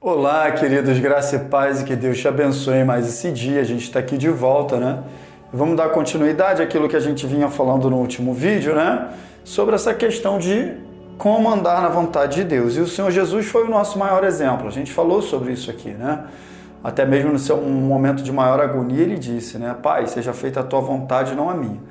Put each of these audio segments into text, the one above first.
Olá, queridos, graça e paz, e que Deus te abençoe mais esse dia. A gente está aqui de volta, né? Vamos dar continuidade àquilo que a gente vinha falando no último vídeo, né? Sobre essa questão de como andar na vontade de Deus. E o Senhor Jesus foi o nosso maior exemplo. A gente falou sobre isso aqui, né? Até mesmo no seu momento de maior agonia, ele disse, né? Pai, seja feita a tua vontade, não a minha.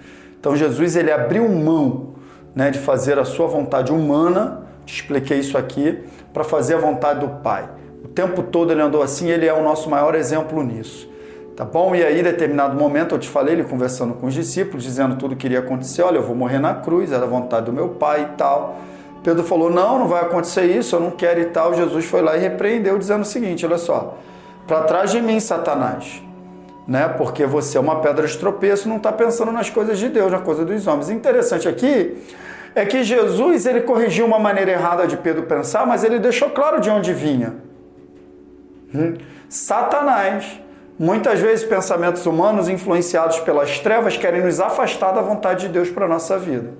Então Jesus, ele abriu mão, né, de fazer a sua vontade humana, te expliquei isso aqui, para fazer a vontade do Pai. O tempo todo ele andou assim, ele é o nosso maior exemplo nisso, tá bom? E aí, em determinado momento, eu te falei, ele conversando com os discípulos, dizendo tudo que iria acontecer, olha, eu vou morrer na cruz, era a vontade do meu Pai e tal. Pedro falou, não vai acontecer isso, eu não quero e tal. Jesus foi lá e repreendeu, dizendo o seguinte, olha só, para trás de mim, Satanás, né? Porque você é uma pedra de tropeço, não está pensando nas coisas de Deus, nas coisas dos homens. Interessante aqui é que Jesus, ele corrigiu uma maneira errada de Pedro pensar, mas ele deixou claro de onde vinha. Satanás, muitas vezes pensamentos humanos influenciados pelas trevas querem nos afastar da vontade de Deus para a nossa vida.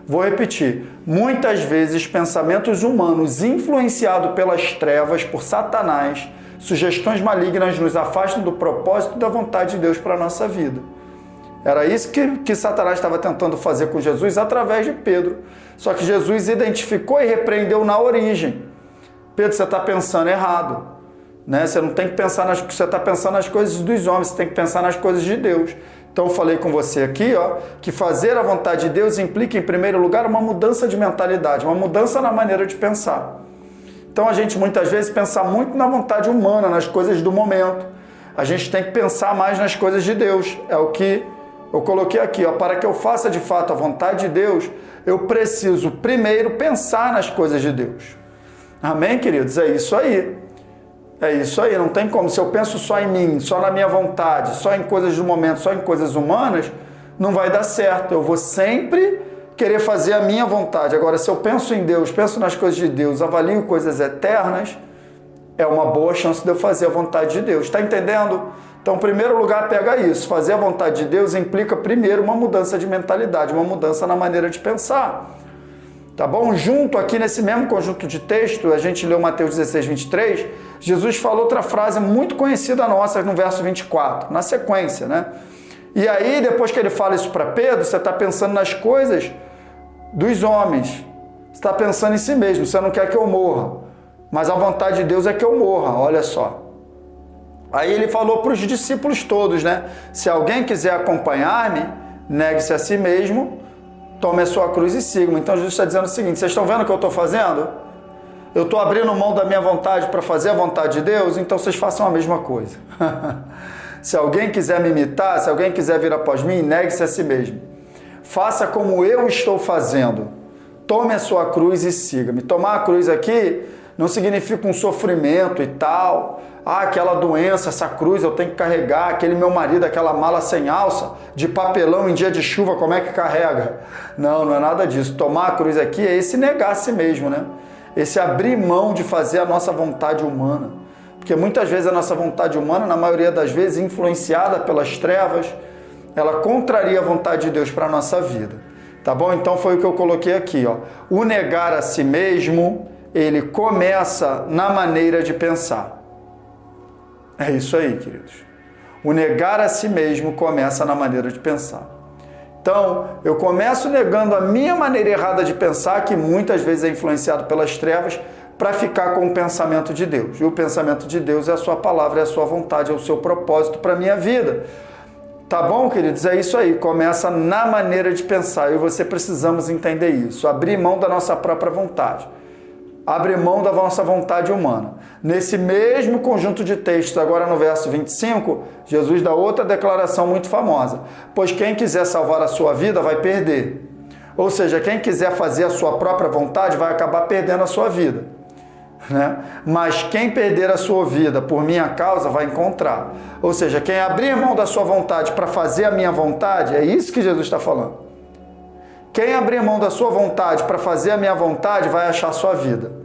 Vou repetir, muitas vezes pensamentos humanos influenciados pelas trevas por Satanás, sugestões malignas nos afastam do propósito da vontade de Deus para a nossa vida. Era isso que Satanás estava tentando fazer com Jesus através de Pedro. Só que Jesus identificou e repreendeu na origem. Pedro, você está pensando errado. Né? Você não tem que pensar você está pensando nas coisas dos homens, você tem que pensar nas coisas de Deus. Então eu falei com você aqui, que fazer a vontade de Deus implica, em primeiro lugar, uma mudança de mentalidade, uma mudança na maneira de pensar. Então a gente muitas vezes pensa muito na vontade humana, nas coisas do momento. A gente tem que pensar mais nas coisas de Deus. É o que eu coloquei aqui, para que eu faça de fato a vontade de Deus, eu preciso primeiro pensar nas coisas de Deus. Amém, queridos? É isso aí. É isso aí, não tem como. Se eu penso só em mim, só na minha vontade, só em coisas do momento, só em coisas humanas, não vai dar certo. Eu vou sempre querer fazer a minha vontade. Agora, se eu penso em Deus, penso nas coisas de Deus, avalio coisas eternas, é uma boa chance de eu fazer a vontade de Deus. Está entendendo? Então, em primeiro lugar, pega isso. Fazer a vontade de Deus implica, primeiro, uma mudança de mentalidade, uma mudança na maneira de pensar. Tá bom? Junto aqui nesse mesmo conjunto de texto, a gente leu Mateus 16, 23, Jesus falou outra frase muito conhecida nossa no verso 24, na sequência, né? E aí, depois que ele fala isso para Pedro, você está pensando nas coisas dos homens, você está pensando em si mesmo, você não quer que eu morra, mas a vontade de Deus é que eu morra, olha só. Aí ele falou para os discípulos todos, né? Se alguém quiser acompanhar-me, negue-se a si mesmo, tome a sua cruz e siga-me. Então Jesus está dizendo o seguinte, vocês estão vendo o que eu estou fazendo? Eu estou abrindo mão da minha vontade para fazer a vontade de Deus, então vocês façam a mesma coisa. Se alguém quiser me imitar, se alguém quiser vir após mim, negue-se a si mesmo. Faça como eu estou fazendo. Tome a sua cruz e siga-me. Tomar a cruz aqui não significa um sofrimento e tal. Aquela doença, essa cruz eu tenho que carregar, aquele meu marido, aquela mala sem alça, de papelão em dia de chuva, como é que carrega? Não é nada disso. Tomar a cruz aqui é esse negar a si mesmo, né? Esse abrir mão de fazer a nossa vontade humana. Porque muitas vezes a nossa vontade humana, na maioria das vezes, influenciada pelas trevas, ela contraria a vontade de Deus para a nossa vida. Tá bom? Então foi o que eu coloquei aqui, O negar a si mesmo, ele começa na maneira de pensar. É isso aí, queridos. O negar a si mesmo começa na maneira de pensar. Então, eu começo negando a minha maneira errada de pensar, que muitas vezes é influenciado pelas trevas, para ficar com o pensamento de Deus. E o pensamento de Deus é a sua palavra, é a sua vontade, é o seu propósito para a minha vida. Tá bom, queridos? É isso aí. Começa na maneira de pensar. Eu e você precisamos entender isso. Abrir mão da nossa própria vontade. Abre mão da nossa vontade humana. Nesse mesmo conjunto de textos, agora no verso 25, Jesus dá outra declaração muito famosa. Pois quem quiser salvar a sua vida vai perder. Ou seja, quem quiser fazer a sua própria vontade vai acabar perdendo a sua vida. Né? Mas quem perder a sua vida por minha causa vai encontrar. Ou seja, quem abrir mão da sua vontade para fazer a minha vontade, é isso que Jesus está falando. Quem abrir mão da sua vontade para fazer a minha vontade vai achar a sua vida.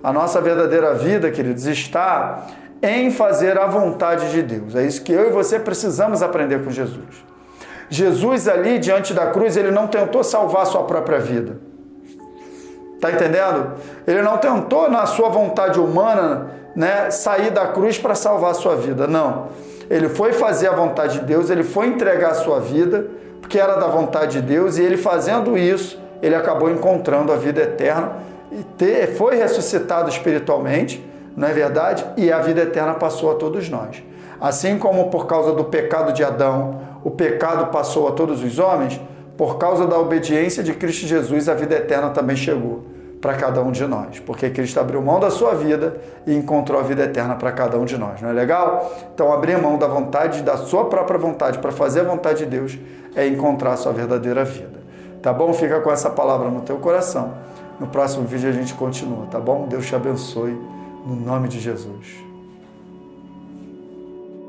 A nossa verdadeira vida, queridos, está em fazer a vontade de Deus. É isso que eu e você precisamos aprender com Jesus. Jesus ali, diante da cruz, ele não tentou salvar a sua própria vida. Está entendendo? Ele não tentou, na sua vontade humana, né, sair da cruz para salvar a sua vida. Não. Ele foi fazer a vontade de Deus, ele foi entregar a sua vida, porque era da vontade de Deus, e ele fazendo isso, ele acabou encontrando a vida eterna, e foi ressuscitado espiritualmente, não é verdade? E a vida eterna passou a todos nós. Assim como por causa do pecado de Adão, o pecado passou a todos os homens, por causa da obediência de Cristo Jesus, a vida eterna também chegou para cada um de nós, porque Cristo abriu mão da sua vida e encontrou a vida eterna para cada um de nós, não é legal? Então, abrir mão da vontade, da sua própria vontade, para fazer a vontade de Deus, é encontrar a sua verdadeira vida, tá bom? Fica com essa palavra no teu coração. No próximo vídeo a gente continua, tá bom? Deus te abençoe, no nome de Jesus.